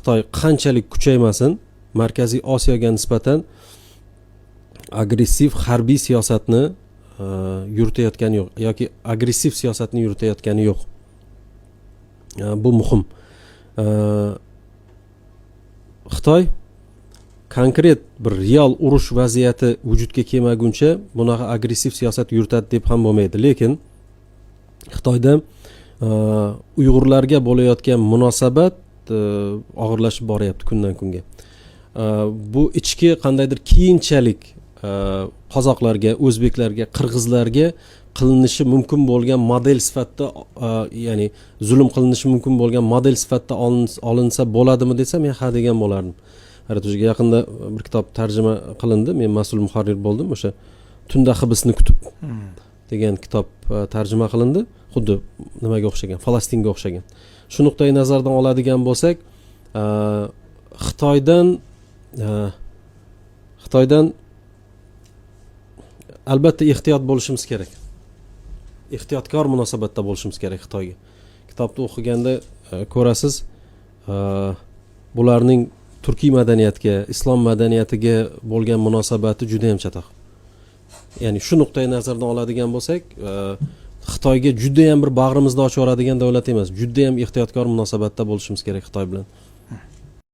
Xitoy qanchalik kuchaymasin, Markaziy Osiyoga nisbatan agressiv harbiy siyosatni yuritayotgani yo'q yoki agressiv siyosatni yuritayotgani yo'q. Bu muhim. Xitoy konkret bir real urush vaziyati vujudga kelmaguncha bunaqa agressiv siyosat yuritadi deb ham bo'lmaydi. Lekin Xitoyda Uyg'urlarga bo'layotgan munosabat og'irlashib boryapti kundan kunga. Bu ichki qandaydir keyinchalik qozoqlarga, o'zbeklarga, qirg'izlarga qilinishi mumkin bo'lgan model sifatida, ya'ni zulm qilinishi mumkin bo'lgan model sifatida olinsa bo'ladimi desam, men ha degan bo'lardim. Haratujga yaqinda bir kitob tarjima qilindi. Men mas'ul muharrir bo'ldim. O'sha Tunda hibsni kutib degan kitob tarjima qilindi. Xuddi nimaga o'xshagan? Falastinga o'xshagan. Shu nuqtai nazardan oladigan bo'lsak, Xitoydan albatta ehtiyot bo'lishimiz kerak. Ehtiyotkor munosabatda bo'lishimiz kerak Xitoyga. Kitobni o'qiganda ko'rasiz, bularning turkiy madaniyatga, islom madaniyatiga bo'lgan munosabati juda ham chatoq. Ya'ni shu nuqtai nazardan oladigan bo'lsak, Xitoyga juda ham bir bag'rimizni ochib yoradigan davlat emas. Juda ham ehtiyotkor munosabatda bo'lishimiz kerak Xitoy bilan.